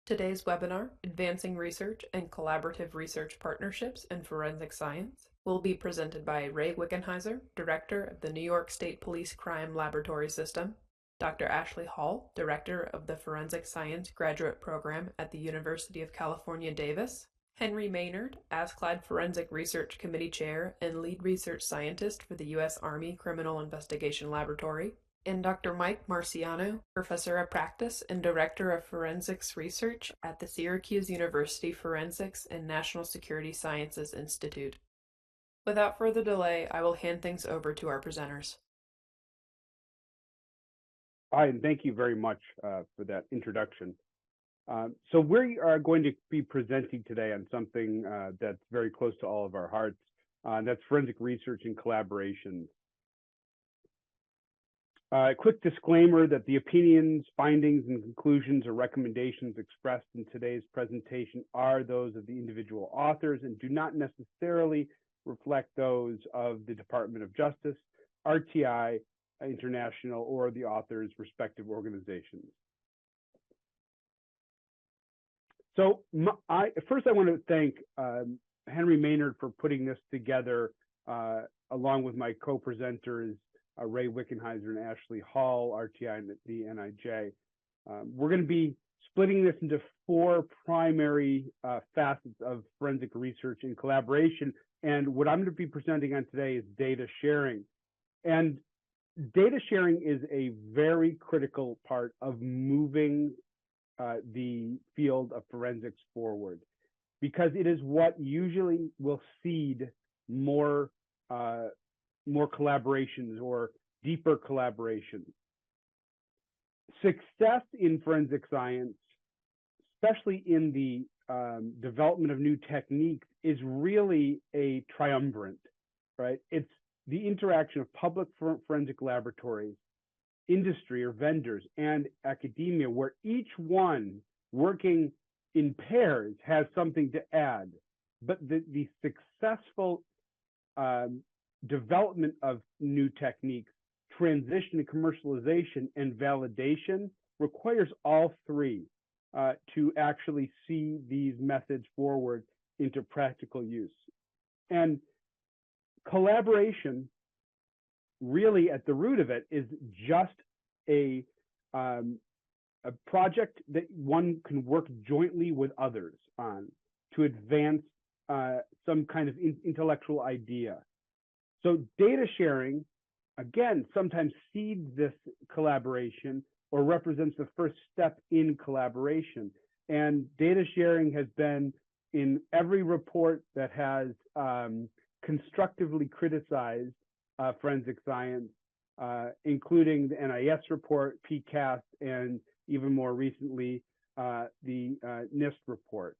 Today's webinar, Advancing Research and Collaborative Research Partnerships in Forensic Science, will be presented by Ray Wickenheiser, Director of the New York State Police Crime Laboratory System, Dr. Ashley Hall, Director of the Forensic Science Graduate Program at the University of California, Davis, Henry Maynard, ASCLD Forensic Research Committee Chair and Lead Research Scientist for the U.S. Army Criminal Investigation Laboratory, and Dr. Mike Marciano, Professor of Practice and Director of Forensics Research at the Syracuse University Forensics and National Security Sciences Institute. Without further delay, I will hand things over to our presenters. Hi, and thank you very much for that introduction. So we are going to be presenting today on something that's very close to all of our hearts. That's forensic research and collaboration. A quick disclaimer that the opinions, findings, and conclusions or recommendations expressed in today's presentation are those of the individual authors and do not necessarily reflect those of the Department of Justice, RTI, International, or the authors' respective organizations. So first I want to thank Henry Maynard for putting this together along with my co-presenters, Ray Wickenheiser and Ashley Hall, RTI and the NIJ. We're going to be splitting this into four primary facets of forensic research and collaboration. And what I'm going to be presenting on today is data sharing. And data sharing is a very critical part of moving the field of forensics forward, because it is what usually will seed more collaborations or deeper collaborations. Success in forensic science, especially in the development of new techniques, is really a triumvirate, right? It's the interaction of public forensic laboratories, industry or vendors, and academia, where each one working in pairs has something to add. But the successful development of new techniques, transition to commercialization, and validation requires all three to actually see these methods forward into practical use. And collaboration, really at the root of it, is just a project that one can work jointly with others on to advance some kind of intellectual idea. So data sharing, again, sometimes seeds this collaboration or represents the first step in collaboration. And data sharing has been in every report that has constructively criticized forensic science, including the NIS report, PCAST, and even more recently, the NIST report.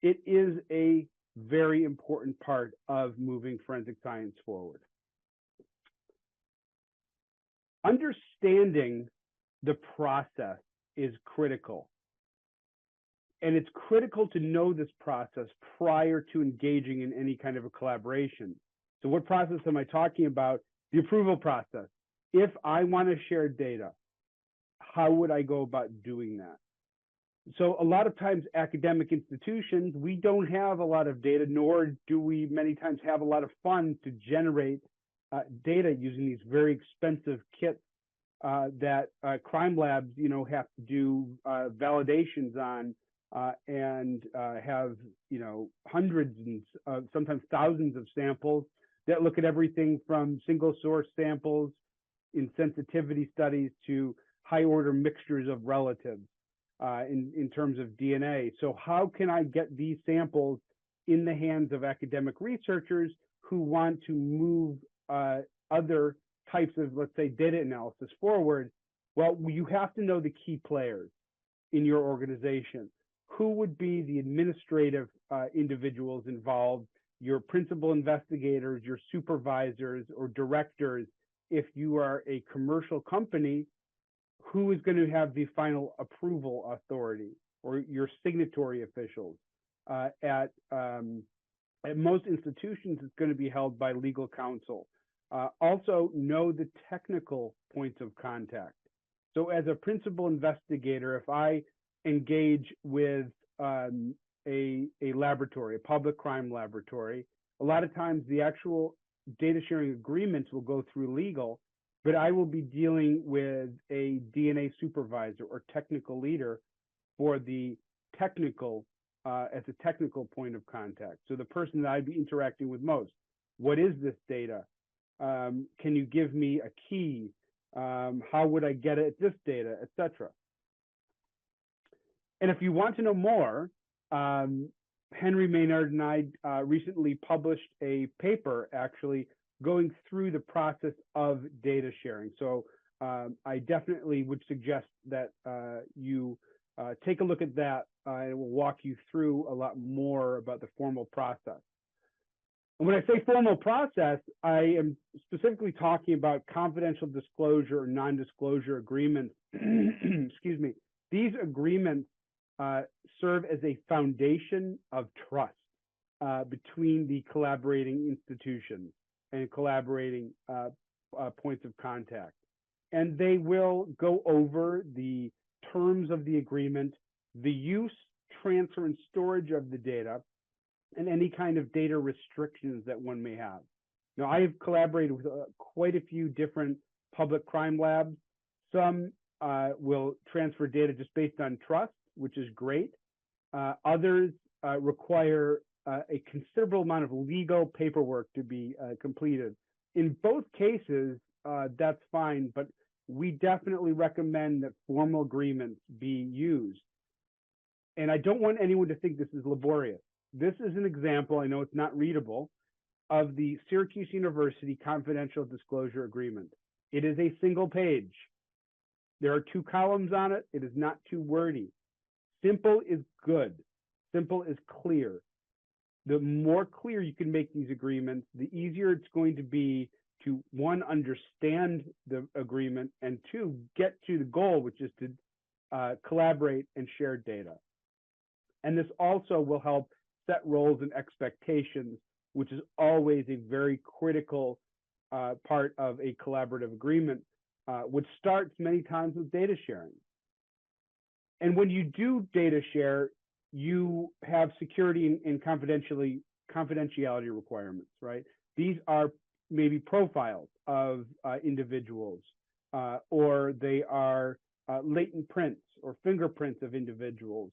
It is a very important part of moving forensic science forward. Understanding the process is critical. And it's critical to know this process prior to engaging in any kind of a collaboration. So what process am I talking about? The approval process. If I want to share data, how would I go about doing that? So a lot of times academic institutions, we don't have a lot of data, nor do we many times have a lot of funds to generate data using these very expensive kits that crime labs, have to do validations on and have, hundreds and sometimes thousands of samples that look at everything from single source samples in sensitivity studies to high order mixtures of relatives in terms of DNA. So how can I get these samples in the hands of academic researchers who want to move other types of, let's say, data analysis forward? Well, you have to know the key players in your organization. Who would be the administrative individuals involved, your principal investigators, your supervisors or directors? If you are a commercial company, who is going to have the final approval authority, or your signatory officials? At most institutions, it's going to be held by legal counsel. Also, know the technical points of contact. So as a principal investigator, if I engage with a laboratory, a public crime laboratory, a lot of times the actual data sharing agreements will go through legal, but I will be dealing with a DNA supervisor or technical leader for the technical, as a technical point of contact. So the person that I'd be interacting with most. What is this data? Can you give me a key? How would I get at this data, etc. And if you want to know more, Henry Maynard and I recently published a paper actually going through the process of data sharing. So I definitely would suggest that you take a look at that. It will walk you through a lot more about the formal process. And when I say formal process, I am specifically talking about confidential disclosure or non-disclosure agreements. Excuse me. These agreements serve as a foundation of trust between the collaborating institutions and collaborating points of contact. And they will go over the terms of the agreement, the use, transfer, and storage of the data, and any kind of data restrictions that one may have. Now, I have collaborated with quite a few different public crime labs. Some will transfer data just based on trust, which is great. Others require a considerable amount of legal paperwork to be completed. In both cases, that's fine, but we definitely recommend that formal agreements be used. And I don't want anyone to think this is laborious. This is an example, I know it's not readable, of the Syracuse University Confidential Disclosure Agreement. It is a single page. There are 2 columns on it. It is not too wordy. Simple is good. Simple is clear. The more clear you can make these agreements, the easier it's going to be to, 1, understand the agreement, and 2, get to the goal, which is to collaborate and share data. And this also will help set roles and expectations, which is always a very critical part of a collaborative agreement, which starts many times with data sharing. And when you do data share, you have security and confidentiality requirements, right? These are maybe profiles of individuals, or they are latent prints or fingerprints of individuals.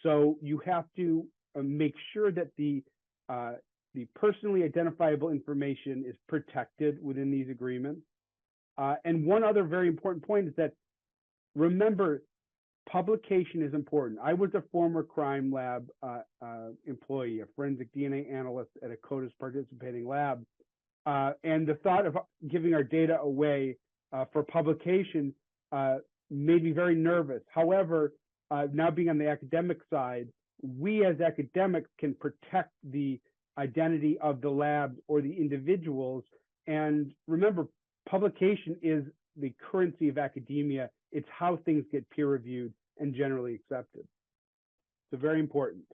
So you have to make sure that the personally identifiable information is protected within these agreements. And one other very important point is that, remember, publication is important. I was a former crime lab employee, a forensic DNA analyst at a CODIS participating lab. And the thought of giving our data away for publication made me very nervous. However, now being on the academic side, we as academics can protect the identity of the labs or the individuals. And remember, publication is the currency of academia. It's how things get peer reviewed and generally accepted. So very important.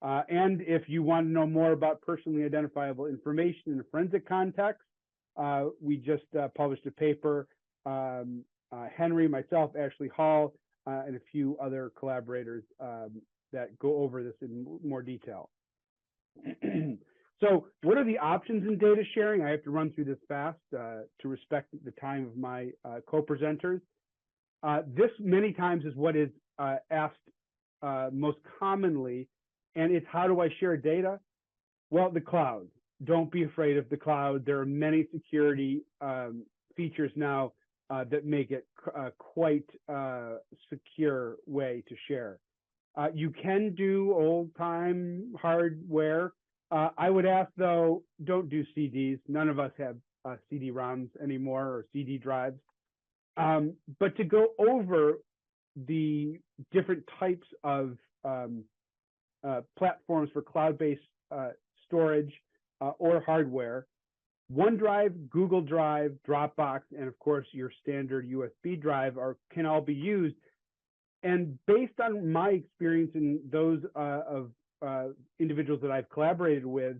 And if you want to know more about personally identifiable information in a forensic context, we just published a paper, Henry, myself, Ashley Hall, and a few other collaborators that go over this in more detail. So what are the options in data sharing? I have to run through this fast to respect the time of my co-presenters. This many times is what is asked most commonly, and it's, how do I share data? Well, the cloud. Don't be afraid of the cloud. There are many security features now that make it quite secure way to share. You can do old-time hardware. I would ask, though, don't do CDs. None of us have CD-ROMs anymore or CD drives. But to go over the different types of platforms for cloud-based storage or hardware, OneDrive, Google Drive, Dropbox, and of course your standard USB drive can all be used. And based on my experience and those of individuals that I've collaborated with,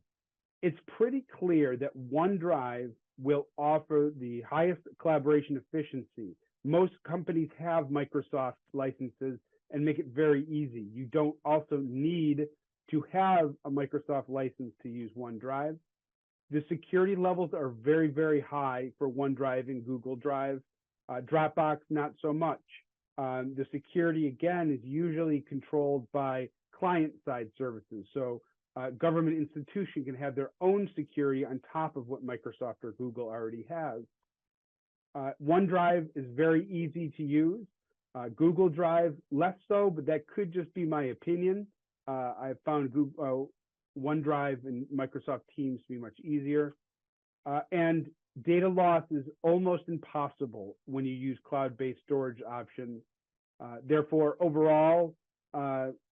it's pretty clear that OneDrive will offer the highest collaboration efficiency. Most companies have Microsoft licenses, and make it very easy. You don't also need to have a Microsoft license to use OneDrive. The security levels are very, very high for OneDrive and Google Drive. Dropbox, not so much. The security, again, is usually controlled by client-side services. So government institution can have their own security on top of what Microsoft or Google already has. OneDrive is very easy to use. Google Drive, less so, but that could just be my opinion. I've found OneDrive and Microsoft Teams to be much easier. And data loss is almost impossible when you use cloud-based storage options. Therefore, overall,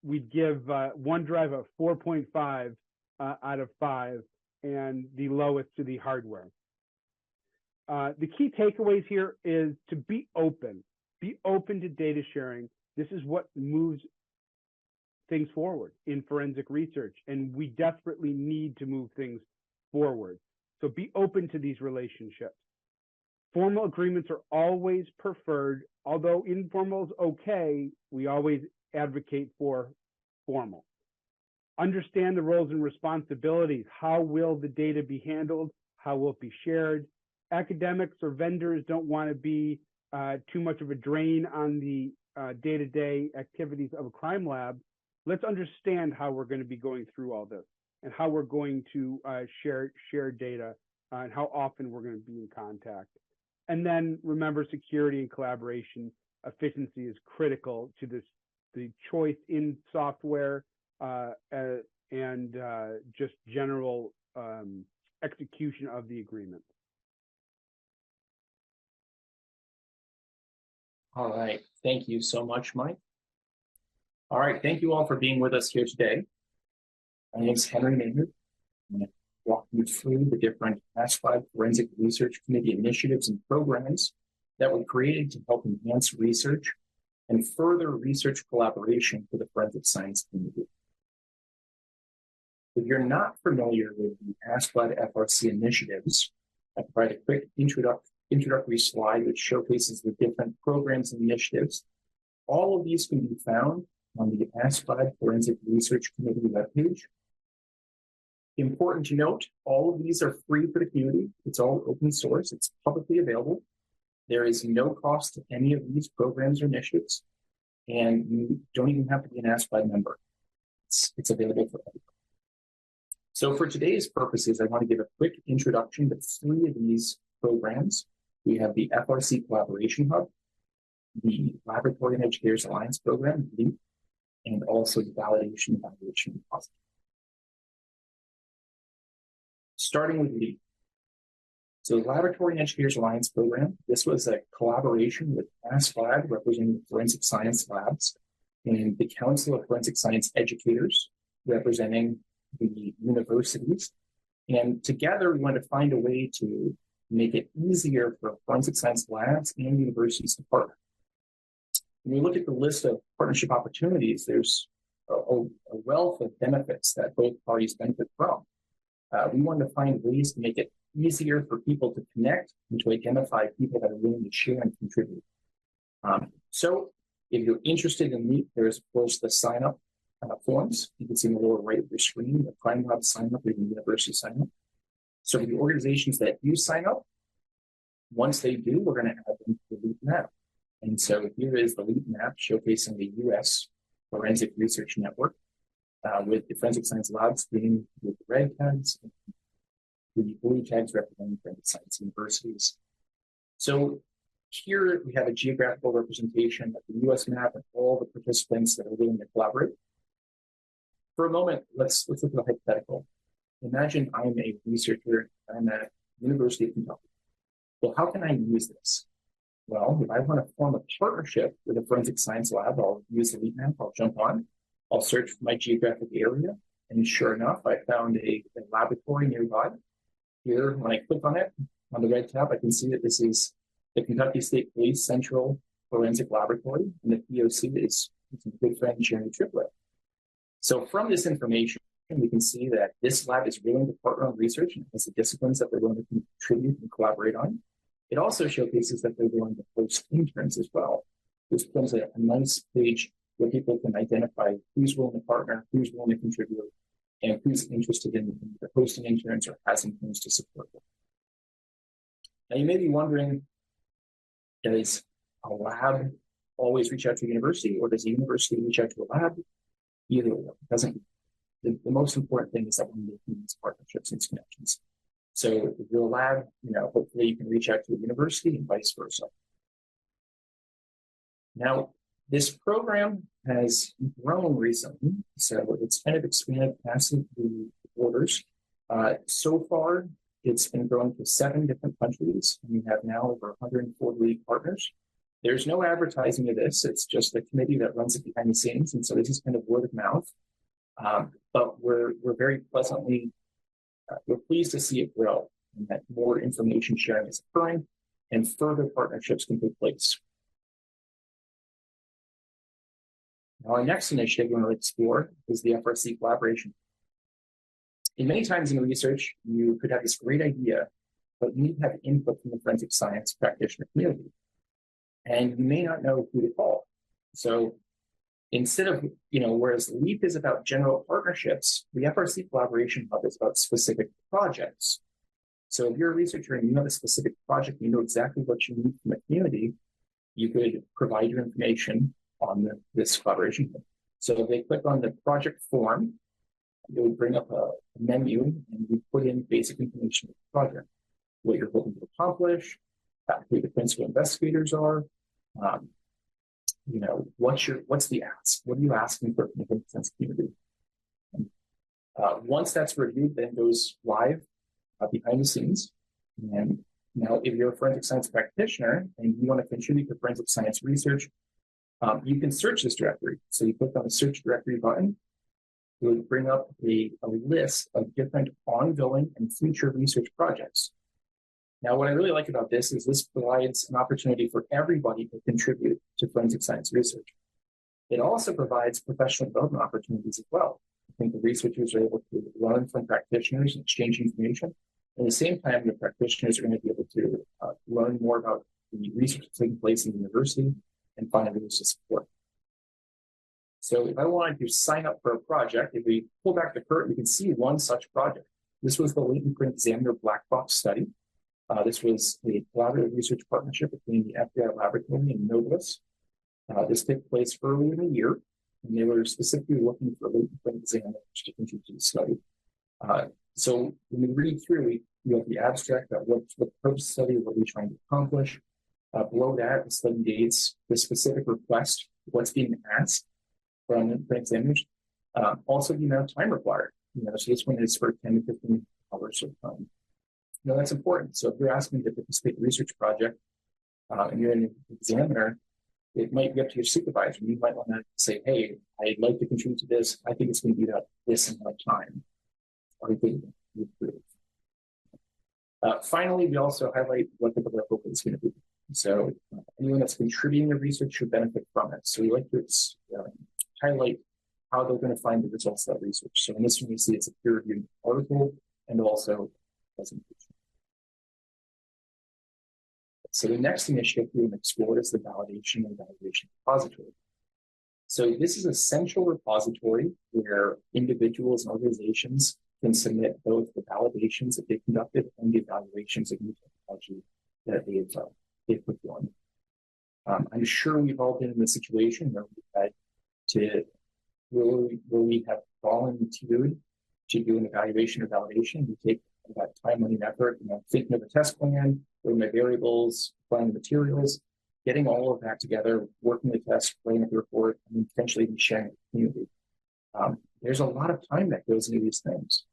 we'd give OneDrive a 4.5 out of 5, and the lowest to the hardware. The key takeaways here is to be open. Be open to data sharing. This is what moves things forward in forensic research, and we desperately need to move things forward. So be open to these relationships. Formal agreements are always preferred, although informal is okay, we always advocate for formal. Understand the roles and responsibilities. How will the data be handled? How will it be shared? Academics or vendors don't want to be too much of a drain on the day-to-day activities of a crime lab. Let's understand how we're going to be going through all this and how we're going to share data and how often we're going to be in contact. And then remember, security and collaboration efficiency is critical to the choice in software and just general execution of the agreement. All right. Thank you so much, Mike. All right. Thank you all for being with us here today. My name is Henry Maynard. I'm going to walk you through the different ASPIDE Forensic Research Committee initiatives and programs that were created to help enhance research and further research collaboration for the forensic science community. If you're not familiar with the ASPIDE FRC initiatives, I provide a quick introductory slide which showcases the different programs and initiatives. All of these can be found on the ASPIDE Forensic Research Committee webpage. Important to note, all of these are free for the community. It's all open source. It's publicly available. There is no cost to any of these programs or initiatives, and you don't even have to be an ASPIDE member. It's available for everyone. So for today's purposes, I want to give a quick introduction to 3 of these programs. We have the FRC Collaboration Hub, the Laboratory and Educators Alliance Program, LEAP, and also the Validation and Evaluation Repository. Starting with LEAP. So the Laboratory and Educators Alliance Program, this was a collaboration with ASPIDE, representing forensic science labs, and the Council of Forensic Science Educators, representing the universities. And together, we want to find a way to make it easier for forensic science labs and universities to partner. When you look at the list of partnership opportunities, there's a wealth of benefits that both parties benefit from. We want to find ways to make it easier for people to connect and to identify people that are willing to share and contribute. So if you're interested in LEAP, there's, of course, the sign-up forms. You can see in the lower right of your screen, the crime lab sign-up or the university sign-up. So for the organizations that do sign up, once they do, we're going to add them to the LEAP map. And so here is the LEAP map showcasing the U.S. Forensic Research Network with the forensic science labs being with the red tags, and the blue tags representing forensic science universities. So here we have a geographical representation of the U.S. map and all the participants that are willing to collaborate. For a moment, let's look at a hypothetical. Imagine I'm a researcher, I'm at University of Kentucky. Well, how can I use this? Well, if I want to form a partnership with a forensic science lab, I'll use the LEAP map, I'll jump on, I'll search for my geographic area, and sure enough, I found a laboratory nearby. Here, when I click on it, on the red tab, I can see that this is the Kentucky State Police Central Forensic Laboratory, and the POC is my good friend Jeremy Triplett. So from this information, we can see that this lab is willing to partner on research and has the disciplines that they're willing to contribute and collaborate on. It also showcases that they're willing to host interns as well. This becomes a nice page where people can identify who's willing to partner, who's willing to contribute, and who's interested in hosting interns or has interns to support them. Now, you may be wondering, does a lab always reach out to a university, or does a university reach out to a lab? Either way, it doesn't. The most important thing is that we're making these partnerships and connections. So if you're a lab, hopefully you can reach out to a university and vice versa. Now, this program has grown recently, so it's kind of expanded past the borders. So far, it's been growing to 7 different countries, and we have now over 140 partners. There's no advertising of this. It's just a committee that runs it behind the scenes, and so this is kind of word of mouth. But we're very pleasantly, we're pleased to see it grow, and that more information sharing is occurring, and further partnerships can take place. Now, our next initiative we're going to explore is the FRC collaboration. And many times in research, you could have this great idea, but you need to have input from the forensic science practitioner community. And you may not know who to call. So instead of, whereas LEAP is about general partnerships, the FRC Collaboration Hub is about specific projects. So if you're a researcher and you have a specific project, you know exactly what you need from the community, you could provide your information on this collaboration hub. So if they click on the project form, it would bring up a menu, and you put in basic information of the project, what you're hoping to accomplish, who the principal investigators are, what's the ask? What are you asking for from the defense community? Once that's reviewed, then it goes live behind the scenes. And now, if you're a forensic science practitioner and you want to contribute to forensic science research, you can search this directory. So you click on the search directory button. It would bring up a list of different ongoing and future research projects. Now, what I really like about this is this provides an opportunity for everybody to contribute to forensic science research. It also provides professional development opportunities as well. I think the researchers are able to learn from practitioners and exchange information. At the same time, the practitioners are going to be able to learn more about the research that's taking place in the university and find ways to support. So if I wanted to sign up for a project, if we pull back the curtain, we can see one such project. This was the latent print examiner black box study. This was a collaborative research partnership between the FBI laboratory and Novus. This took place early in the year, and they were specifically looking for latent print examiners to contribute to the study. So when we read through, you have the abstract about what's the purpose of the study, what we're trying to accomplish. Below that, the study dates, the specific request, what's being asked from the print examiners. Also, the amount of time required. So this one is for 10 to 15 hours of time. That's important. So if you're asking to participate in a research project and you're an examiner, it might be up to your supervisor. You might want to say, hey, I'd like to contribute to this. I think it's going to be about this amount of time. Or you could approve. Finally, we also highlight what the deliverable is going to be. So anyone that's contributing to research should benefit from it. So we like to highlight how they're going to find the results of that research. So in this one, you see it's a peer-reviewed article and also a presentation. So the next initiative we will explore is the validation and evaluation repository. So this is a central repository where individuals and organizations can submit both the validations that they conducted and the evaluations of new technology that they've performed. I'm sure we've all been in the situation where we've had where we have volunteered to do an evaluation or validation. We take that time, money, and effort, thinking of a test plan, doing my variables, applying the materials, getting all of that together, working the test, writing up the report, and potentially even sharing it with the community. There's a lot of time that goes into these things.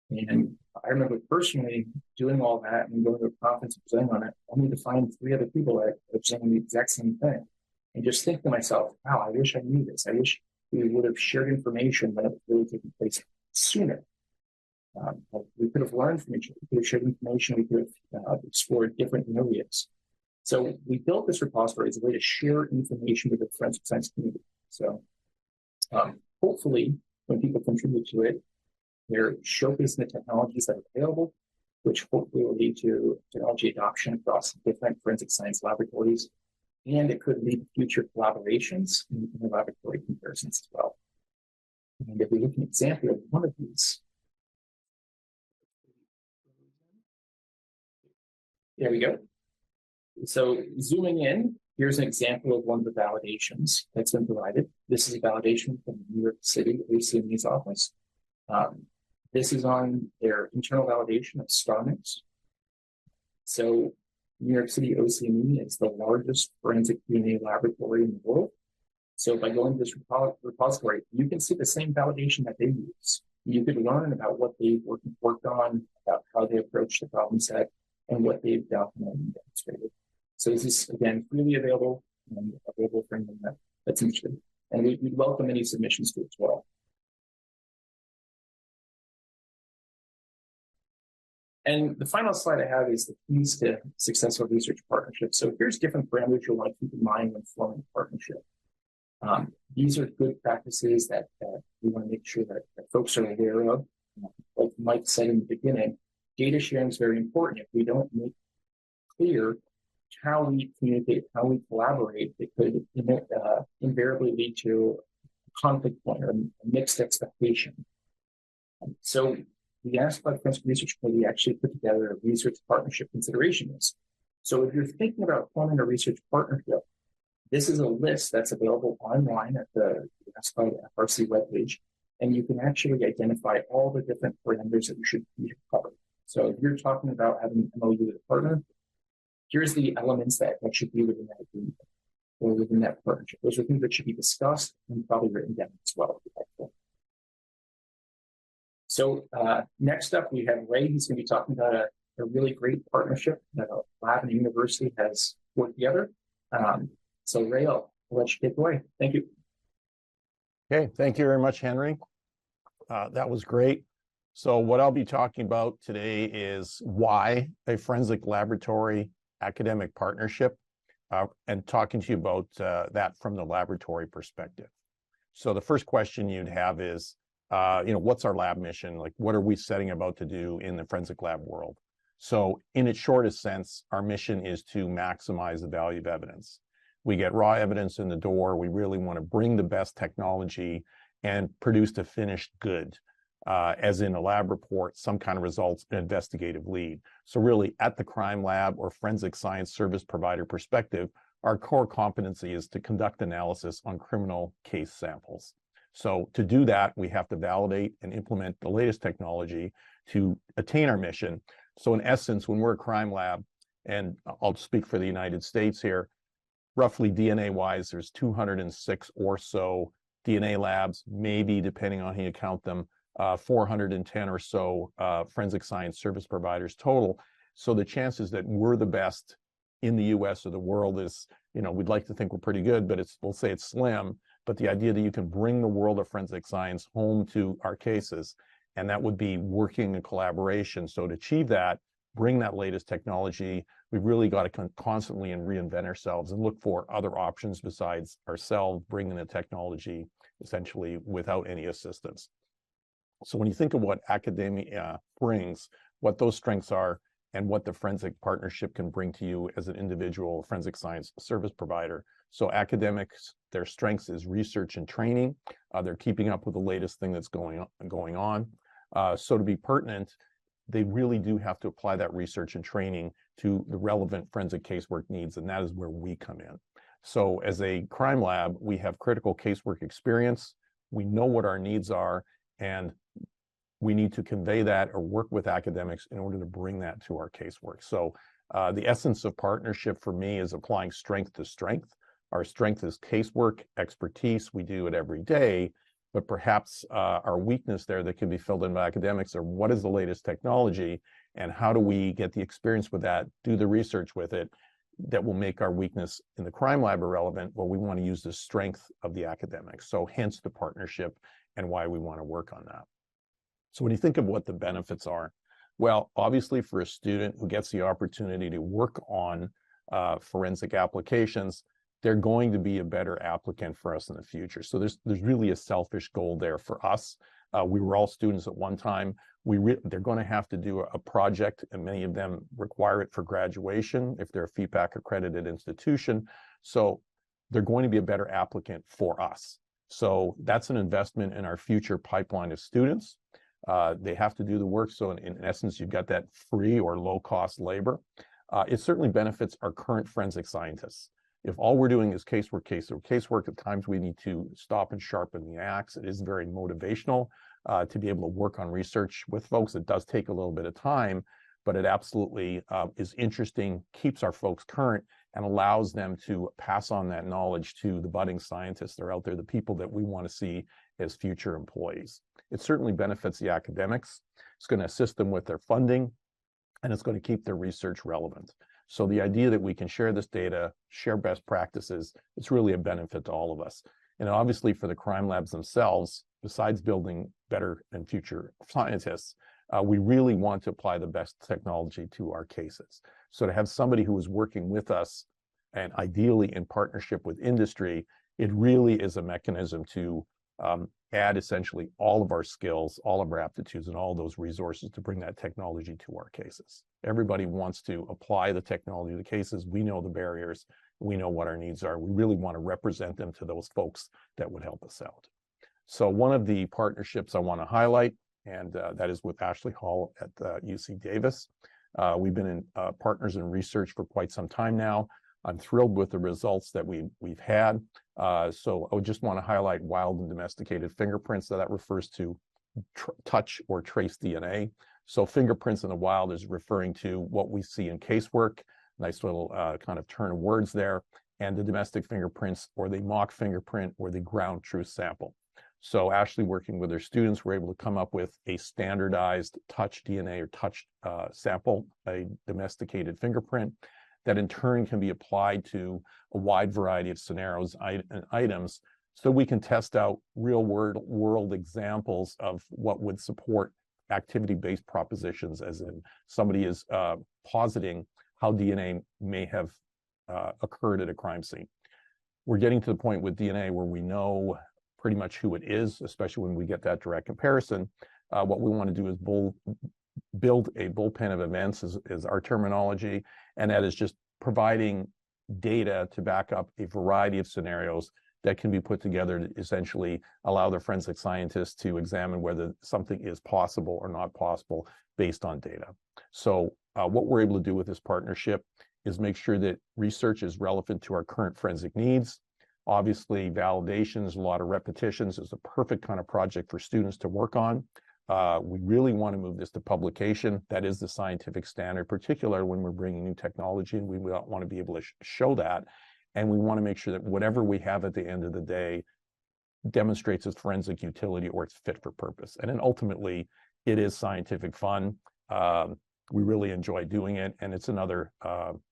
And I remember personally doing all that and going to a conference and presenting on it, only to find 3 other people that are saying the exact same thing. And just think to myself, wow, I wish I knew this. I wish we would have shared information when it was really taking place sooner. We could have learned from each other. We could have shared information. We could have explored different areas. So we built this repository as a way to share information with the forensic science community. So hopefully, when people contribute to it, they're showcasing the technologies that are available, which hopefully will lead to technology adoption across different forensic science laboratories. and it could lead to future collaborations and laboratory comparisons as well. And if we look at an example of one of these, there we go. So zooming in, here's an example of one of the validations that's been provided. This is a validation from New York City OCME's office. This is on their internal validation of StarMix. So New York City OCME is the largest forensic DNA laboratory in the world. So by going to this repository, you can see the same validation that they use. You could learn about what they've worked on, about how they approach the problem set, and what they've documented and demonstrated. So this is, again, freely available and available for anyone that's interested. And we'd welcome any submissions to it as well. And the final slide I have is the keys to successful research partnerships. So here's different parameters you'll want to keep in mind when forming a partnership. These are good practices that we want to make sure that folks are aware of. Like Mike said in the beginning, data sharing is very important. If we don't make clear how we communicate, how we collaborate, it could invariably lead to a conflict point or a mixed expectation. So the Ask-About Forensic Research Committee actually put together a research partnership consideration list. So if you're thinking about forming a research partnership, this is a list that's available online at the Ask-About FRC webpage, and you can actually identify all the different parameters that you should cover. So if you're talking about having an MOU with a partner, here's the elements that should be within that agreement or within that partnership. Those are things that should be discussed and probably written down as well. So next up, we have Ray. He's going to be talking about a really great partnership that a lab and a university has worked together. So Ray, I'll let you take it away. Thank you. Okay, thank you very much, Henry. That was great. So what I'll be talking about today is why a forensic laboratory academic partnership, and talking to you about that from the laboratory perspective. So the first question you'd have is, what's our lab mission? Like, what are we setting about to do in the forensic lab world? So in its shortest sense, our mission is to maximize the value of evidence. We get raw evidence in the door. We really want to bring the best technology and produce the finished good, as in a lab report, some kind of results, an investigative lead. So really at the crime lab or forensic science service provider perspective, our core competency is to conduct analysis on criminal case samples. So to do that, we have to validate and implement the latest technology to attain our mission. So in essence, when we're a crime lab, and I'll speak for the United States here, roughly DNA-wise, there's 206 or so DNA labs, maybe depending on how you count them, 410 or so forensic science service providers total. So the chances that we're the best in the US or the world is, we'd like to think we're pretty good, but we'll say it's slim. But the idea that you can bring the world of forensic science home to our cases, and that would be working in collaboration. So to achieve that, bring that latest technology, we've really got to constantly reinvent ourselves and look for other options besides ourselves bringing the technology essentially without any assistance. So when you think of what academia brings, what those strengths are, and what the forensic partnership can bring to you as an individual forensic science service provider. So academics, their strengths is research and training. They're keeping up with the latest thing that's going on. So to be pertinent, they really do have to apply that research and training to the relevant forensic casework needs, and that is where we come in. So as a crime lab, we have critical casework experience. We know what our needs are, and we need to convey that or work with academics in order to bring that to our casework. So the essence of partnership for me is applying strength to strength. Our strength is casework, expertise. We do it every day, but perhaps our weakness there that can be filled in by academics are what is the latest technology and how do we get the experience with that, do the research with it that will make our weakness in the crime lab irrelevant. Well, we want to use the strength of the academics. So hence the partnership and why we want to work on that. So when you think of what the benefits are, well, obviously for a student who gets the opportunity to work on forensic applications, they're going to be a better applicant for us in the future. So there's really a selfish goal there for us. We were all students at one time. They're going to have to do a project, and many of them require it for graduation if they're a FEPAC accredited institution. So they're going to be a better applicant for us. So that's an investment in our future pipeline of students. They have to do the work. So in essence, you've got that free or low cost labor. It certainly benefits our current forensic scientists. If all we're doing is casework, at times we need to stop and sharpen the axe. It is very motivational to be able to work on research with folks. It does take a little bit of time, but it absolutely is interesting, keeps our folks current, and allows them to pass on that knowledge to the budding scientists that are out there, the people that we want to see as future employees. It certainly benefits the academics. It's going to assist them with their funding, and it's going to keep their research relevant. So the idea that we can share this data, share best practices, it's really a benefit to all of us. And obviously for the crime labs themselves, besides building better and future scientists, we really want to apply the best technology to our cases. So to have somebody who is working with us, and ideally in partnership with industry, it really is a mechanism to add essentially all of our skills, all of our aptitudes, and all those resources to bring that technology to our cases. Everybody wants to apply the technology to the cases. We know the barriers. We know what our needs are. We really want to represent them to those folks that would help us out. So one of the partnerships I want to highlight, and that is with Ashley Hall at UC Davis. We've been in partners in research for quite some time now. I'm thrilled with the results that we've had. So I would just want to highlight wild and domesticated fingerprints. So that refers to touch or trace DNA. So fingerprints in the wild is referring to what we see in casework. Nice little kind of turn of words there. And the domestic fingerprints, or the mock fingerprint, or the ground truth sample. So Ashley, working with her students, were able to come up with a standardized touch DNA or touch sample, a domesticated fingerprint, that in turn can be applied to a wide variety of scenarios and items, so we can test out real world examples of what would support activity-based propositions, as in somebody is positing how DNA may have occurred at a crime scene. We're getting to the point with DNA where we know pretty much who it is, especially when we get that direct comparison. What we want to do is build a bullpen of events, is our terminology, and that is just providing data to back up a variety of scenarios that can be put together to essentially allow the forensic scientists to examine whether something is possible or not possible based on data. So what we're able to do with this partnership is make sure that research is relevant to our current forensic needs. Obviously, validations, a lot of repetitions is a perfect kind of project for students to work on. We really want to move this to publication. That is the scientific standard, particularly when we're bringing new technology, and we want to be able to show that. And we want to make sure that whatever we have at the end of the day demonstrates its forensic utility or it's fit for purpose. And then ultimately, it is scientific fun. We really enjoy doing it, and it's another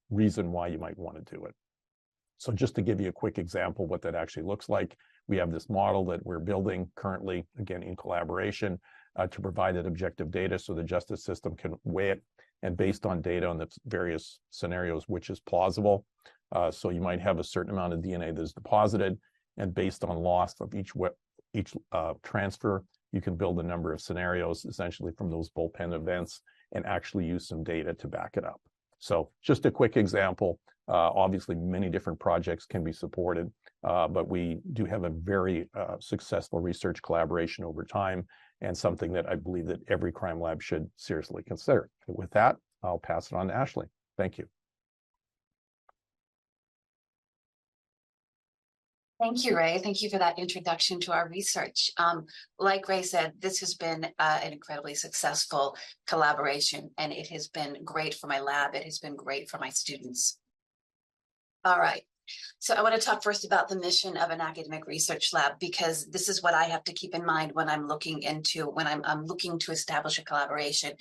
reason why you might want to do it. So just to give you a quick example what that actually looks like, we have this model that we're building currently, again, in collaboration, to provide that objective data so the justice system can weigh it, and based on data on the various scenarios, which is plausible. So you might have a certain amount of DNA that is deposited, and based on loss of each transfer, you can build a number of scenarios essentially from those bullpen events and actually use some data to back it up. So just a quick example. Obviously, many different projects can be supported, but we do have a very successful research collaboration over time, and something that I believe that every crime lab should seriously consider. And with that, I'll pass it on to Ashley. Thank you. Thank you, Ray. Thank you for that introduction to our research. Like Ray said, this has been an incredibly successful collaboration, and it has been great for my lab. It has been great for my students. All right. So I want to talk first about the mission of an academic research lab, because this is what I have to keep in mind when I'm looking to establish a collaboration.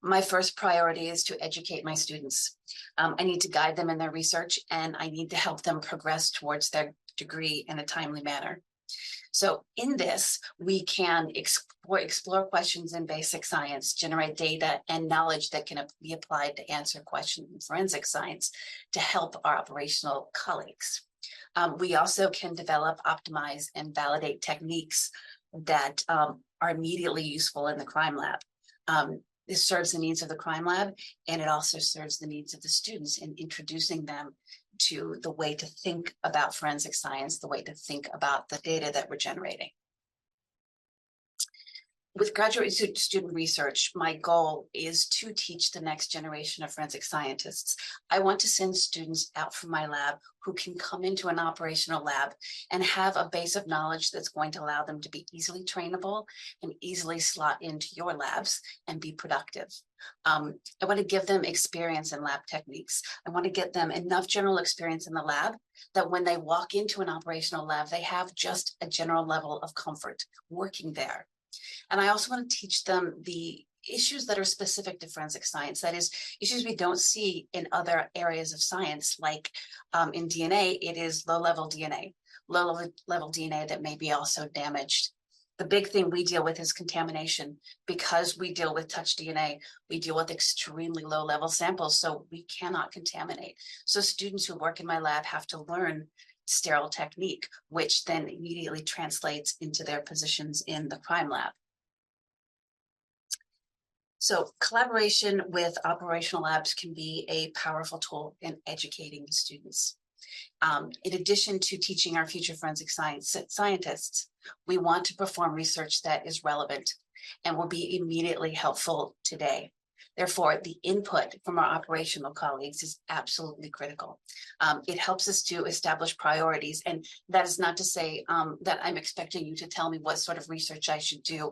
My first priority is to educate my students. I need to guide them in their research, and I need to help them progress towards their degree in a timely manner. So in this, we can explore questions in basic science, generate data and knowledge that can be applied to answer questions in forensic science to help our operational colleagues. We also can develop, optimize, and validate techniques that are immediately useful in the crime lab. This serves the needs of the crime lab, and it also serves the needs of the students in introducing them to the way to think about forensic science, the way to think about the data that we're generating. With graduate student research, my goal is to teach the next generation of forensic scientists. I want to send students out from my lab who can come into an operational lab and have a base of knowledge that's going to allow them to be easily trainable and easily slot into your labs and be productive. I want to give them experience in lab techniques. I want to get them enough general experience in the lab that when they walk into an operational lab, they have just a general level of comfort working there. And I also want to teach them the issues that are specific to forensic science, that is, issues we don't see in other areas of science, like in DNA, it is low-level DNA that may be also damaged. The big thing we deal with is contamination. Because we deal with touch DNA, we deal with extremely low-level samples, so we cannot contaminate. So students who work in my lab have to learn sterile technique, which then immediately translates into their positions in the crime lab. So collaboration with operational labs can be a powerful tool in educating the students. In addition to teaching our future forensic scientists, we want to perform research that is relevant and will be immediately helpful today. Therefore, the input from our operational colleagues is absolutely critical. It helps us to establish priorities, and that is not to say that I'm expecting you to tell me what sort of research I should do.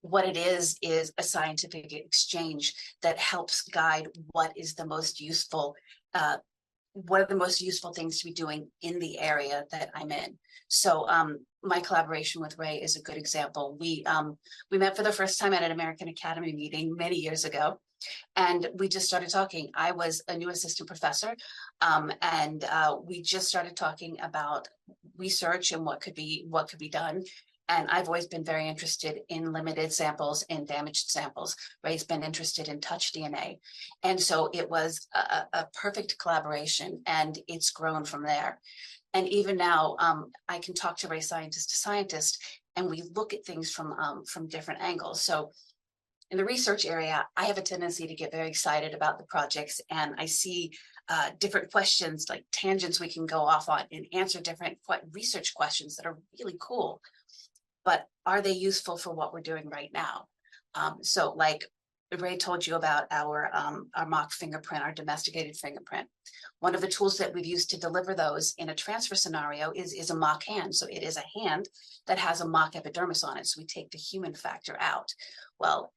What it is a scientific exchange that helps guide what is the most useful, what are the most useful things to be doing in the area that I'm in. So my collaboration with Ray is a good example. We met for the first time at an American Academy meeting many years ago, and we just started talking. I was a new assistant professor, and we just started talking about research and what could be done. And I've always been very interested in limited samples and damaged samples. Ray's been interested in touch DNA. And so it was a perfect collaboration, and it's grown from there. And even now, I can talk to Ray scientist to scientist, and we look at things from different angles. So in the research area, I have a tendency to get very excited about the projects, and I see different questions, like tangents we can go off on and answer different research questions that are really cool. But are they useful for what we're doing right now? So like Ray told you about our mock fingerprint, our domesticated fingerprint. One of the tools that we've used to deliver those in a transfer scenario is a mock hand. So it is a hand that has a mock epidermis on it. So we take the human factor out. Well,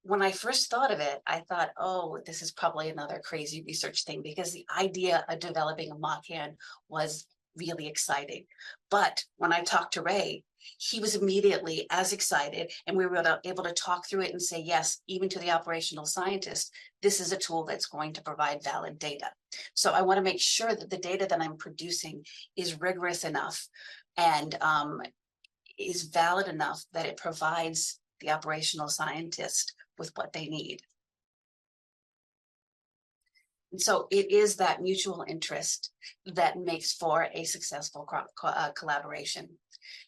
when I first thought of it, I thought, oh, this is probably another crazy research thing, because the idea of developing a mock hand was really exciting. But when I talked to Ray, he was immediately as excited, and we were able to talk through it and say, yes, even to the operational scientist, this is a tool that's going to provide valid data. So I want to make sure that the data that I'm producing is rigorous enough and is valid enough that it provides the operational scientist with what they need. And so it is that mutual interest that makes for a successful collaboration.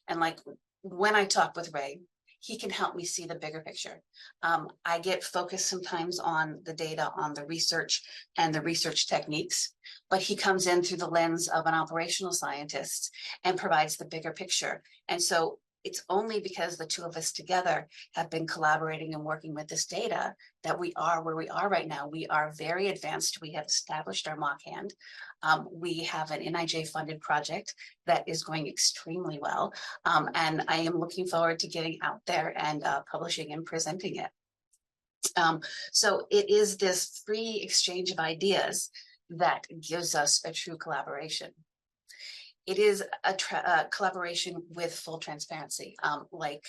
And like when I talk with Ray, he can help me see the bigger picture. I get focused sometimes on the data, on the research and the research techniques, but he comes in through the lens of an operational scientist and provides the bigger picture. And so it's only because the two of us together have been collaborating and working with this data that we are where we are right now. We are very advanced. We have established our mock hand. We have an NIJ funded project that is going extremely well. And I am looking forward to getting out there and publishing and presenting it. So it is this free exchange of ideas that gives us a true collaboration. It is a collaboration with full transparency. Like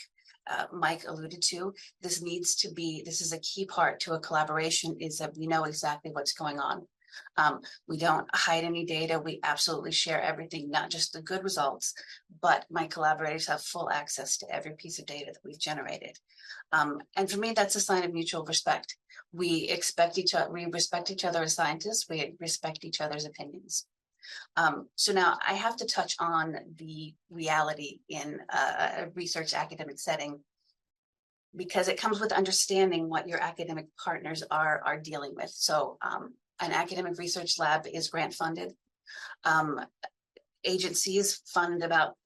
Mike alluded to, this is a key part to a collaboration, is that we know exactly what's going on. We don't hide any data. We absolutely share everything, not just the good results, but my collaborators have full access to every piece of data that we've generated. And for me, that's a sign of mutual respect. We respect each other as scientists. We respect each other's opinions. So now I have to touch on the reality in a research academic setting, because it comes with understanding what your academic partners are dealing with. So an academic research lab is grant funded. Agencies fund about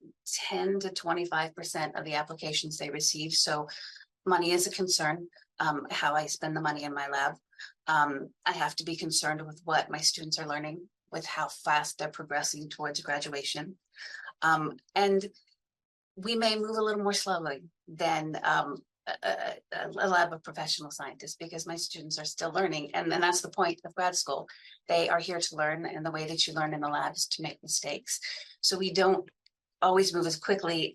10 to 25% of the applications they receive. So money is a concern, how I spend the money in my lab. I have to be concerned with what my students are learning, with how fast they're progressing towards graduation. And we may move a little more slowly than a lab of professional scientists, because my students are still learning. And that's the point of grad school. They are here to learn, and the way that you learn in the lab is to make mistakes. So we don't always move as quickly,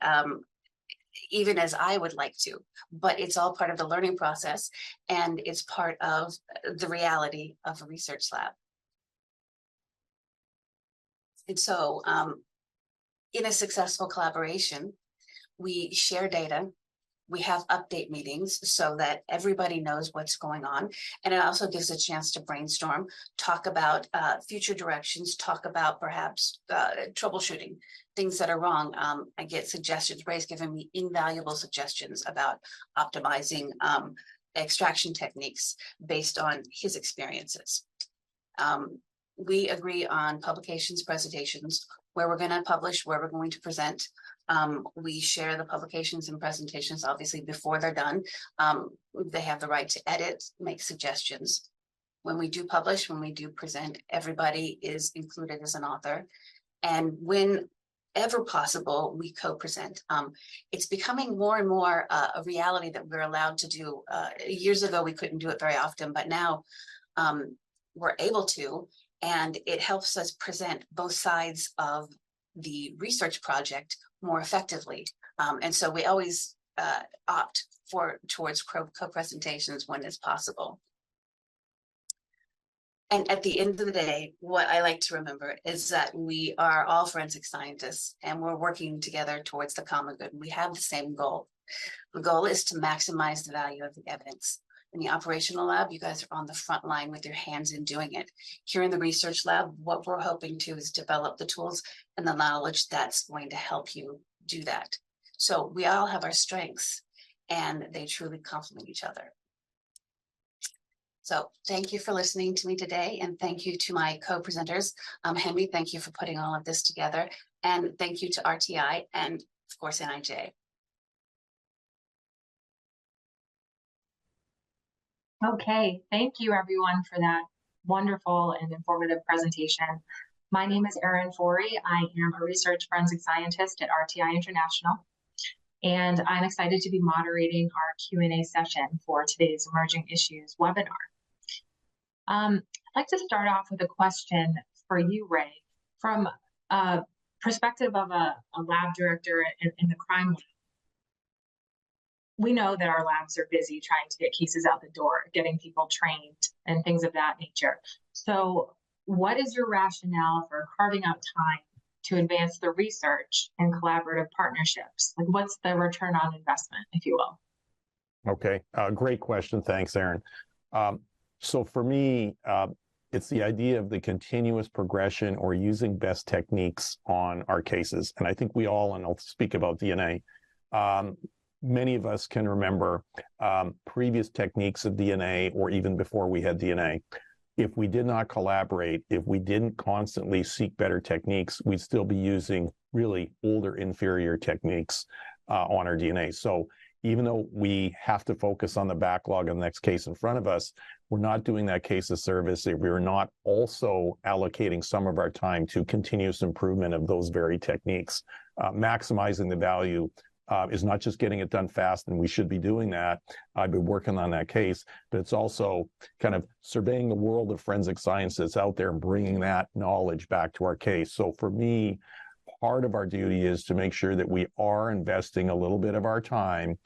even as I would like to, but it's all part of the learning process, and it's part of the reality of a research lab. And so in a successful collaboration, we share data, we have update meetings so that everybody knows what's going on. And it also gives a chance to brainstorm, talk about future directions, talk about perhaps troubleshooting, things that are wrong. I get suggestions. Ray's given me invaluable suggestions about optimizing extraction techniques based on his experiences. We agree on publications, presentations, where we're going to publish, where we're going to present. We share the publications and presentations, obviously, before they're done. They have the right to edit, make suggestions. When we do publish, when we do present, everybody is included as an author. And whenever possible, we co-present. It's becoming more and more a reality that we're allowed to do. Years ago, we couldn't do it very often, but now we're able to, and it helps us present both sides of the research project more effectively. And so we always opt towards co-presentations when it's possible. And at the end of the day, what I like to remember is that we are all forensic scientists, and we're working together towards the common good. We have the same goal. The goal is to maximize the value of the evidence. In the operational lab, you guys are on the front line with your hands in doing it. Here in the research lab, what we're hoping to is develop the tools and the knowledge that's going to help you do that. So we all have our strengths, and they truly complement each other. So thank you for listening to me today, and thank you to my co-presenters. Henry, thank you for putting all of this together, and thank you to RTI and, of course, NIJ. Okay, thank you everyone for that wonderful and informative presentation. My name is Erin Forey. I am a research forensic scientist at RTI International, and I'm excited to be moderating our Q&A session for today's Emerging Issues webinar. I'd like to start off with a question for you, Ray, from a perspective of a lab director in the crime lab. We know that our labs are busy trying to get cases out the door, getting people trained and things of that nature. So what is your rationale for carving out time to advance the research and collaborative partnerships? Like, what's the return on investment, if you will? Okay, great question. Thanks, Erin. So for me, it's the idea of the continuous progression or using best techniques on our cases. And I think we all, and I'll speak about DNA, many of us can remember previous techniques of DNA, or even before we had DNA. If we did not collaborate, if we didn't constantly seek better techniques, we'd still be using really older, inferior techniques on our DNA. So even though we have to focus on the backlog of the next case in front of us, we're not doing that case of service if we're not also allocating some of our time to continuous improvement of those very techniques. Maximizing the value is not just getting it done fast, and we should be doing that. I've been working on that case, but it's also kind of surveying the world of forensic science that's out there and bringing that knowledge back to our case. So for me, part of our duty is to make sure that we are investing a little bit of our time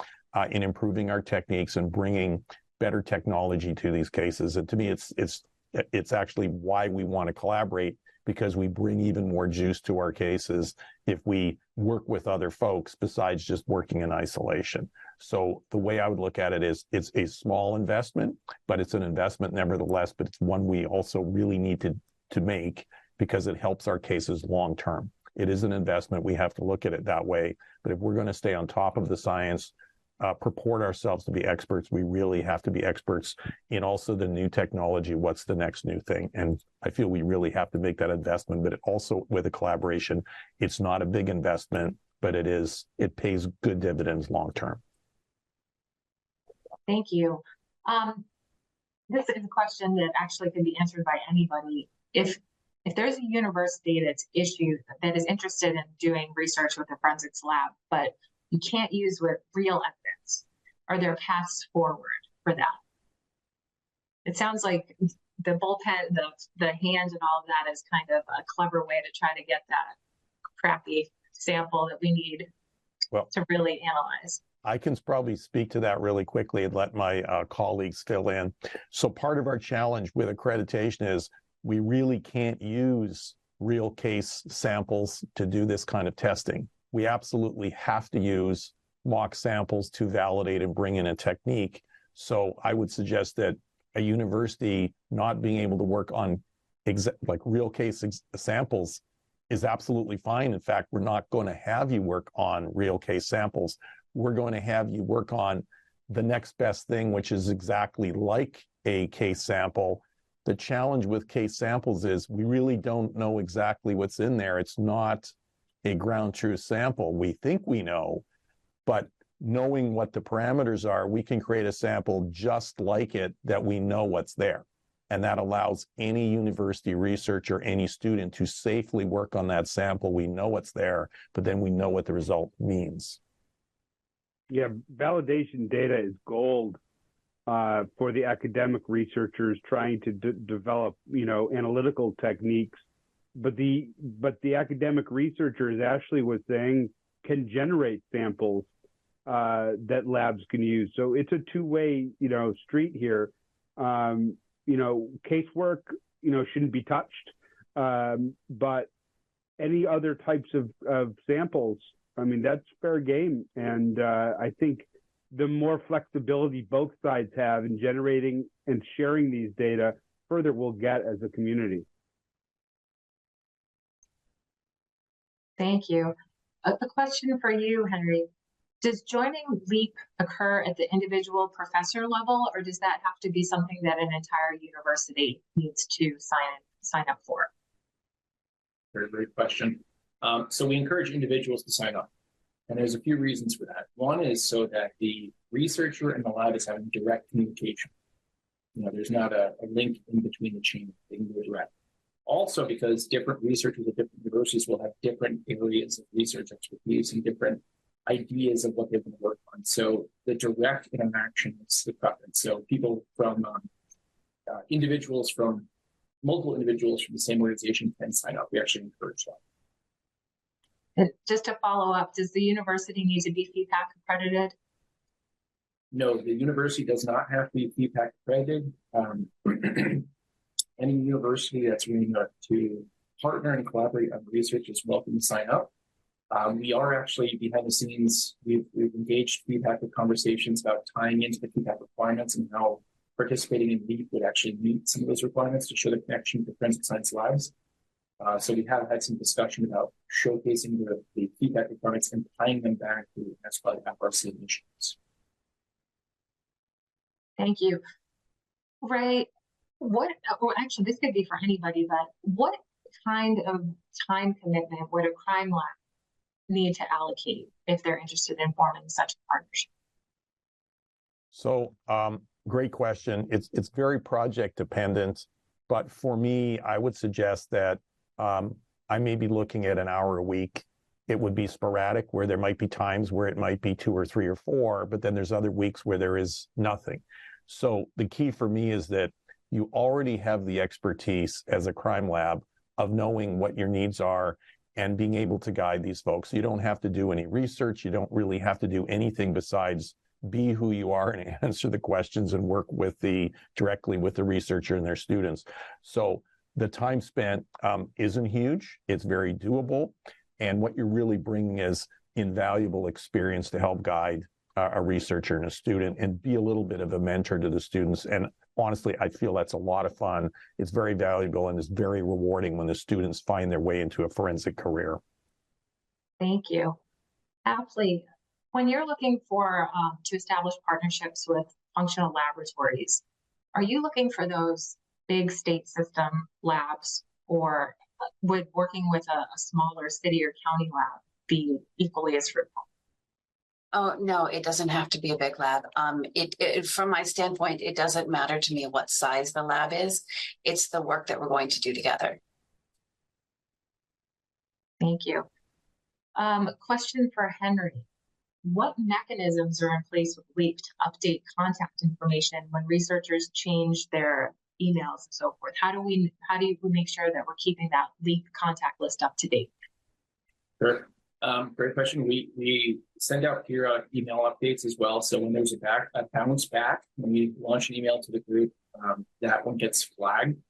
in improving our techniques and bringing better technology to these cases. And to me, it's actually why we want to collaborate, because we bring even more juice to our cases if we work with other folks besides just working in isolation. So the way I would look at it is it's a small investment, but it's an investment nevertheless, but it's one we also really need to make, because it helps our cases long term. It is an investment. We have to look at it that way. But if we're going to stay on top of the science, purport ourselves to be experts, we really have to be experts in also the new technology. What's the next new thing? And I feel we really have to make that investment, but it also with a collaboration, it's not a big investment, but it pays good dividends long term. Thank you. This is a question that actually can be answered by anybody. If there's a university that is interested in doing research with a forensics lab, but you can't use with real evidence, are there paths forward for that? It sounds like the bullpen, the hand and all of that is kind of a clever way to try to get that crappy sample that we need to really analyze. I can probably speak to that really quickly and let my colleagues fill in. So part of our challenge with accreditation is we really can't use real case samples to do this kind of testing. We absolutely have to use mock samples to validate and bring in a technique. So I would suggest that a university not being able to work on like real case samples is absolutely fine. In fact, we're not going to have you work on real case samples. We're going to have you work on the next best thing, which is exactly like a case sample. The challenge with case samples is we really don't know exactly what's in there. It's not a ground truth sample. We think we know, but knowing what the parameters are, we can create a sample just like it that we know what's there. And that allows any university researcher, any student to safely work on that sample. We know what's there, but then we know what the result means. Yeah, validation data is gold for the academic researchers trying to develop, analytical techniques. But the academic researchers, Ashley was saying, can generate samples that labs can use. So it's a two-way, street here. Casework, shouldn't be touched. But any other types of samples, that's fair game. And I think the more flexibility both sides have in generating and sharing these data, further we'll get as a community. Thank you. A question for you, Henry. Does joining LEAP occur at the individual professor level, or does that have to be something that an entire university needs to sign up for? Very great question. So we encourage individuals to sign up. And there's a few reasons for that. One is so that the researcher and the lab is having direct communication. There's not a link in between the chain. They can go direct. Also, because different researchers at different universities will have different areas of research expertise and different ideas of what they want to work on. So the direct interaction is the preference. So people from multiple individuals from the same organization can sign up. We actually encourage that. And just to follow up, does the university need to be FEPAC accredited? No, the university does not have to be FEPAC accredited. Any university that's willing to partner and collaborate on research is welcome to sign up. We are actually behind the scenes. We've engaged FEPAC with conversations about tying into the FEPAC requirements and how participating in LEAP would actually meet some of those requirements to show the connection to forensic science labs. So we have had some discussion about showcasing the FEPAC requirements and tying them back to SPLOD FRC initiatives. Thank you. Ray, actually this could be for anybody, but what kind of time commitment would a crime lab need to allocate if they're interested in forming such a partnership? So great question. It's very project dependent, but for me, I would suggest that I may be looking at an hour a week. It would be sporadic, where there might be times where it might be 2 or 3 or 4, but then there's other weeks where there is nothing. So the key for me is that you already have the expertise as a crime lab of knowing what your needs are and being able to guide these folks. You don't have to do any research. You don't really have to do anything besides be who you are and answer the questions and work directly with the researcher and their students. So the time spent isn't huge. It's very doable. And what you're really bringing is invaluable experience to help guide a researcher and a student and be a little bit of a mentor to the students. And honestly, I feel that's a lot of fun. It's very valuable and it's very rewarding when the students find their way into a forensic career. Thank you. Aptly, when you're looking for to establish partnerships with functional laboratories, are you looking for those big state system labs, or would working with a smaller city or county lab be equally as fruitful? Oh, no, it doesn't have to be a big lab. From my standpoint, it doesn't matter to me what size the lab is. It's the work that we're going to do together. Thank you. Question for Henry. What mechanisms are in place with LEAP to update contact information when researchers change their emails and so forth? How do we make sure that we're keeping that LEAP contact list up to date? Sure. Great question. We send out periodic email updates as well. So when there's a bounce back, when we launch an email to the group, that one gets flagged.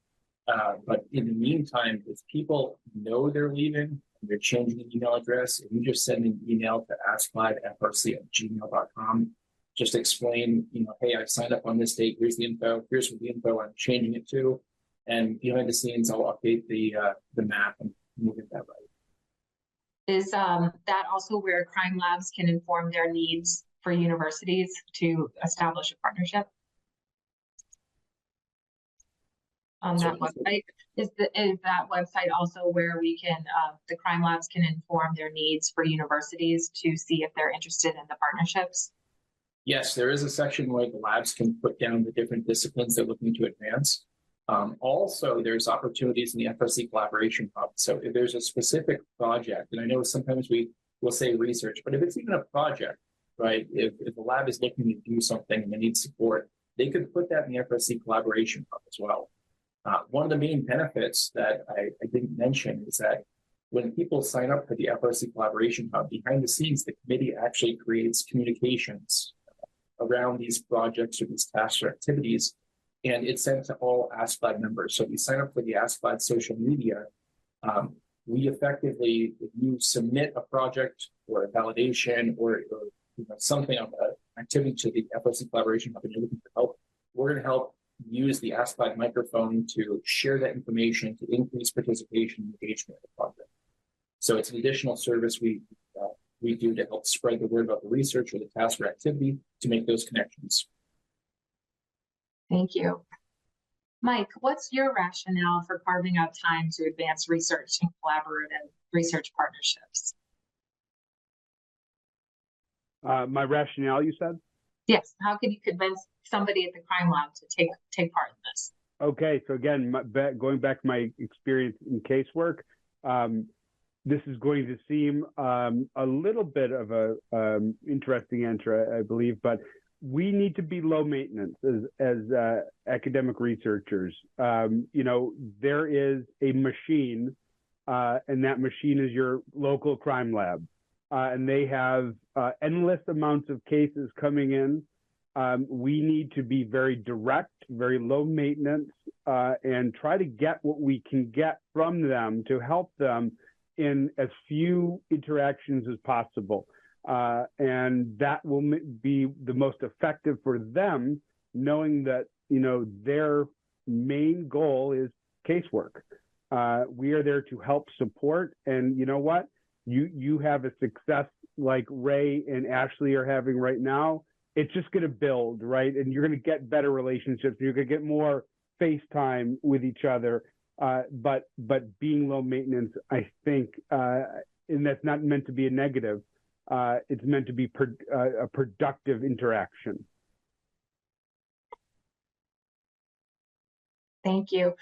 But in the meantime, if people know they're leaving, they're changing the email address, and you just send an email to ask5frc@gmail.com. Just explain, hey, I signed up on this date. Here's the info. Here's what the info I'm changing it to. And behind the scenes, I'll update the map and move it that way. Is that also where crime labs can inform their needs for universities to establish a partnership? On that website, is that website also where we can the crime labs can inform their needs for universities to see if they're interested in the partnerships? Yes, there is a section where the labs can put down the different disciplines they're looking to advance. Also, there's opportunities in the FRC Collaboration Hub. So if there's a specific project, and I know sometimes we will say research, but if it's even a project, right? If the lab is looking to do something and they need support, they could put that in the FRC Collaboration Hub as well. One of the main benefits that I didn't mention is that when people sign up for the FRC Collaboration Hub, behind the scenes, the committee actually creates communications around these projects or these tasks or activities, and it's sent to all ASCLAD members. So if you sign up for the ASCLAD social media, we effectively, if you submit a project or a validation or something of an activity to the FRC Collaboration Hub and you're looking for help, we're going to help use the ASCLAD microphone to share that information to increase participation and engagement in the project. So it's an additional service we do to help spread the word about the research or the task or activity to make those connections. Thank you. Mike, what's your rationale for carving out time to advance research and collaborative research partnerships? My rationale, you said? Yes. How can you convince somebody at the crime lab to take part in this? Okay, so again, going back to my experience in casework, this is going to seem a little bit of a interesting answer, I believe, but we need to be low maintenance as academic researchers. There is a machine, and that machine is your local crime lab, and they have endless amounts of cases coming in. We need to be very direct, very low maintenance, and try to get what we can get from them to help them in as few interactions as possible. And that will be the most effective for them, knowing that, their main goal is casework. We are there to help support. And you know what? You have a success like Ray and Ashley are having right now. It's just going to build, right? And you're going to get better relationships. You're going to get more FaceTime with each other. But being low maintenance, I think, and that's not meant to be a negative. It's meant to be a productive interaction. Thank you.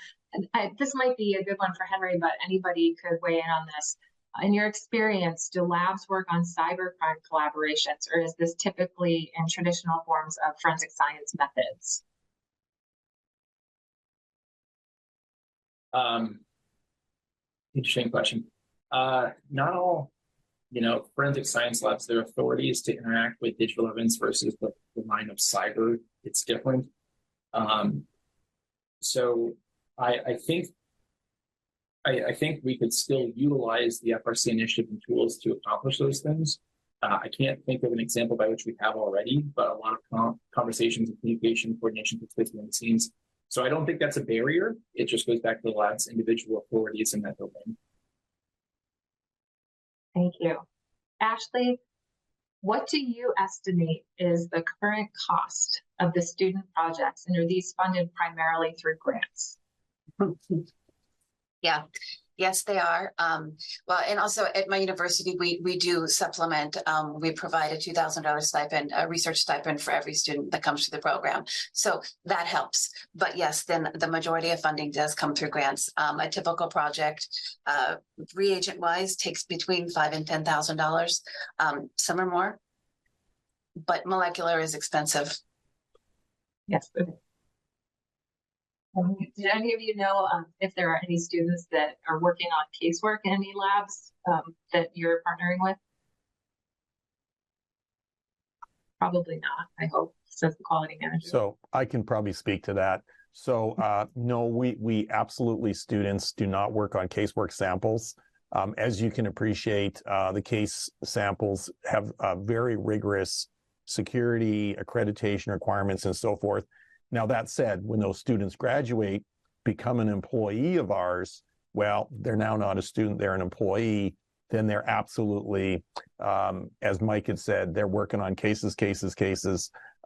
This might be a good one for Henry, but anybody could weigh in on this. In your experience, do labs work on cybercrime collaborations, or is this typically in traditional forms of forensic science methods? Interesting question. Not all, forensic science labs, their authorities to interact with digital evidence versus the line of cyber, it's different. So I think we could still utilize the FRC initiative and tools to accomplish those things. I can't think of an example by which we have already, but a lot of conversations and communication, coordination takes place behind the scenes. So I don't think that's a barrier. It just goes back to the lab's individual authorities in that domain. Thank you. Ashley, what do you estimate is the current cost of the student projects, and are these funded primarily through grants? Yeah. Yes, they are. Well, and also at my university, we do supplement. We provide a $2,000 stipend, a research stipend for every student that comes through the program. So that helps. But yes, then the majority of funding does come through grants. A typical project, reagent-wise, takes between $5,000 and $10,000. Some are more, but molecular is expensive. Yes. Did any of you know if there are any students that are working on casework in any labs that you're partnering with? Probably not, I hope, says the quality manager. So I can probably speak to that. So no, we absolutely, students do not work on casework samples. As you can appreciate, the case samples have very rigorous security, accreditation requirements, and so forth. Now, that said, when those students graduate, become an employee of ours, well, they're now not a student, they're an employee, then they're absolutely, as Mike had said, they're working on cases.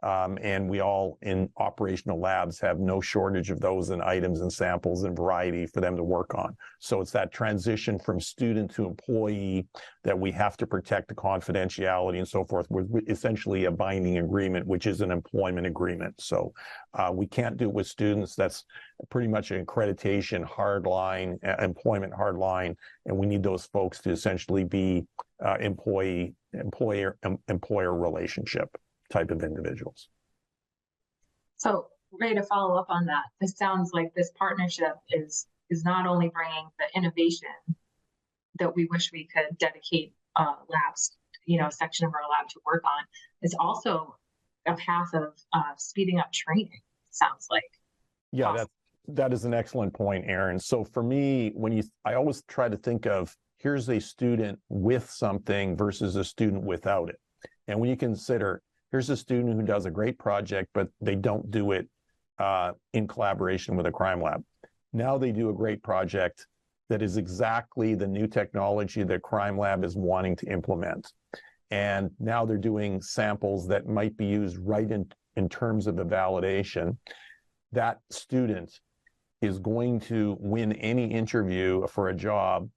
And we all in operational labs have no shortage of those and items and samples and variety for them to work on. So it's that transition from student to employee that we have to protect the confidentiality and so forth with essentially a binding agreement, which is an employment agreement. So we can't do it with students. That's pretty much an accreditation hard line, employment hard line. And we need those folks to essentially be employer relationship type of individuals. So, Ray, to follow up on that, this sounds like this partnership is not only bringing the innovation that we wish we could dedicate labs, a section of our lab to work on, it's also a path of speeding up training, sounds like. Yeah, that is an excellent point, Aaron. So for me, I always try to think of, here's a student with something versus a student without it. And when you consider, here's a student who does a great project, but they don't do it in collaboration with a crime lab. Now they do a great project that is exactly the new technology that crime lab is wanting to implement. And now they're doing samples that might be used right in terms of the validation. That student is going to win any interview for a job.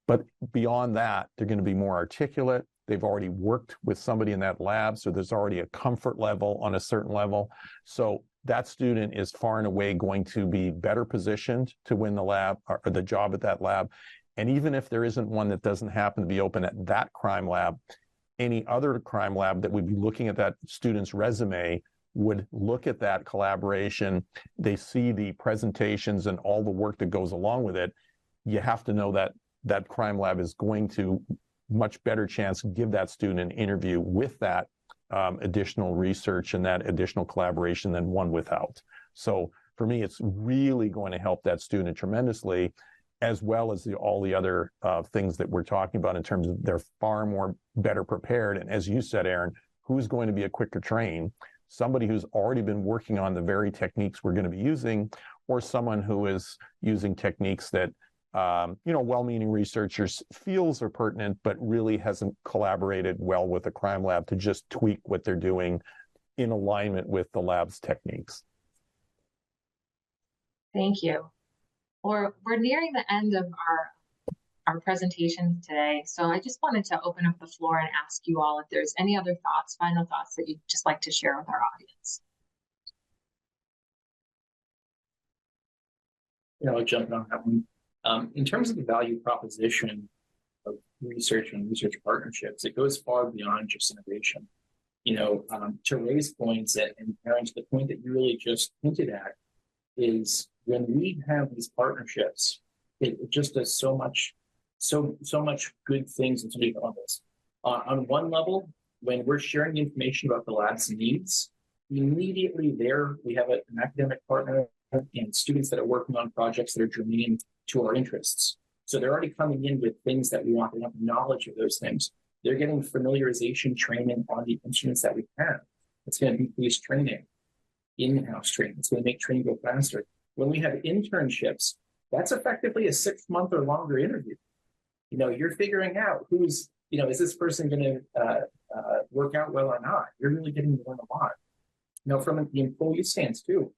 But beyond that, they're going to be more articulate. They've already worked with somebody in that lab, so there's already a comfort level on a certain level. So that student is far and away going to be better positioned to win the lab or the job at that lab. And even if there isn't one that doesn't happen to be open at that crime lab, any other crime lab that would be looking at that student's resume would look at that collaboration. They see the presentations and all the work that goes along with it. You have to know that that crime lab is going to much better chance give that student an interview with that additional research and that additional collaboration than one without. So for me, it's really going to help that student tremendously, as well as all the other things that we're talking about in terms of they're far more better prepared. And as you said, Aaron, who's going to be a quicker train? Somebody who's already been working on the very techniques we're going to be using, or someone who is using techniques that well-meaning researchers feels are pertinent, but really hasn't collaborated well with the crime lab to just tweak what they're doing in alignment with the lab's techniques. Thank you. We're nearing the end of our presentation today. So I just wanted to open up the floor and ask you all if there's any other final thoughts that you'd just like to share with our audience. I'll jump on that one. In terms of the value proposition of research and research partnerships, it goes far beyond just innovation. To Ray's points and Aaron, to the point that you really just hinted at, is when we have these partnerships, it just does so much good things in so many levels. On one level, when we're sharing the information about the lab's needs, immediately there we have an academic partner and students that are working on projects that are germane to our interests. So they're already coming in with things that we want. They have knowledge of those things. They're getting familiarization training on the instruments that we have. It's going to decrease training, in-house training. It's going to make training go faster. When we have internships, that's effectively a 6-month or longer interview. You're figuring out who's, is this person going to work out well or not? You're really getting to learn a lot. From the employee stance too,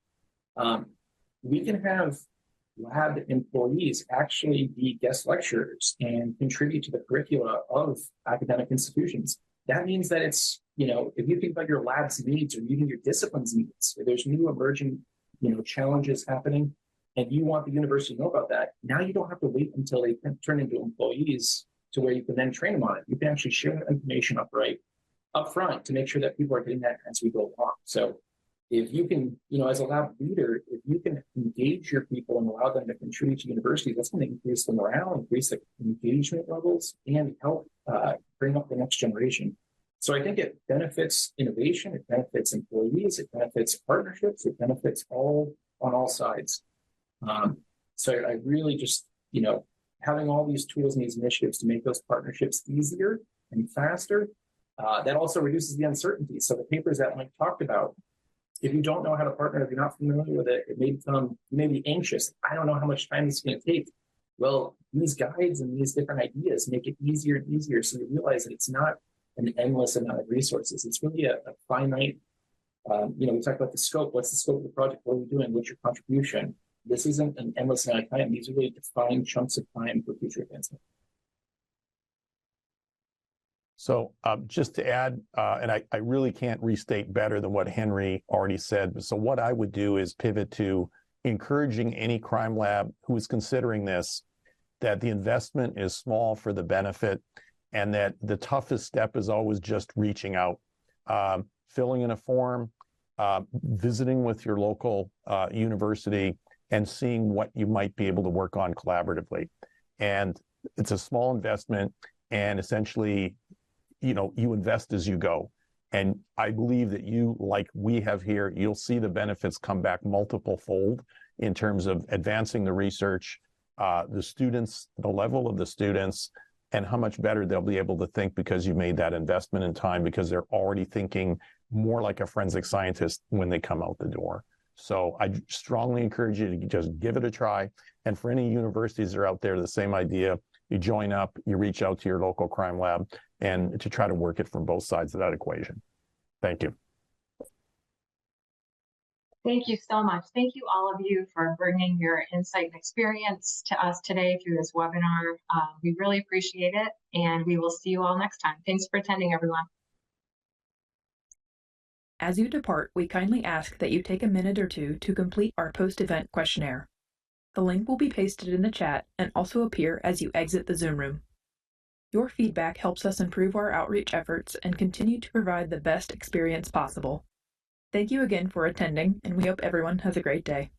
we can have lab employees actually be guest lecturers and contribute to the curricula of academic institutions. That means that it's, if you think about your lab's needs or even your discipline's needs, if there's new emerging, challenges happening, and you want the university to know about that, now you don't have to wait until they turn into employees to where you can then train them on it. You can actually share that information up front to make sure that people are getting that as we go along. So if you can, as a lab leader, if you can engage your people and allow them to contribute to university, that's going to increase the morale, increase the engagement levels, and help bring up the next generation. So I think it benefits innovation, it benefits employees, it benefits partnerships, it benefits on all sides. So I really just, having all these tools and these initiatives to make those partnerships easier and faster, that also reduces the uncertainty. So the papers that Mike talked about, if you don't know how to partner, if you're not familiar with it, you may be anxious. I don't know how much time it's going to take. Well, these guides and these different ideas make it easier and easier. So you realize that it's not an endless amount of resources. It's really a finite, we talked about the scope. What's the scope of the project? What are we doing? What's your contribution? This isn't an endless amount of time. These are really defined chunks of time for future advancement. So just to add, and I really can't restate better than what Henry already said. So what I would do is pivot to encouraging any crime lab who is considering this, that the investment is small for the benefit, and that the toughest step is always just reaching out, filling in a form, visiting with your local university, and seeing what you might be able to work on collaboratively. And it's a small investment, and essentially, you invest as you go. And I believe that you, like we have here, you'll see the benefits come back multiple fold in terms of advancing the research, the students, the level of the students, and how much better they'll be able to think because you made that investment in time, because they're already thinking more like a forensic scientist when they come out the door. So I strongly encourage you to just give it a try. And for any universities that are out there, the same idea. You join up, you reach out to your local crime lab, and to try to work it from both sides of that equation. Thank you. Thank you so much. Thank you all of you for bringing your insight and experience to us today through this webinar. We really appreciate it, and we will see you all next time. Thanks for attending, everyone. As you depart, we kindly ask that you take a minute or two to complete our post-event questionnaire. The link will be pasted in the chat and also appear as you exit the Zoom room. Your feedback helps us improve our outreach efforts and continue to provide the best experience possible. Thank you again for attending, and we hope everyone has a great day.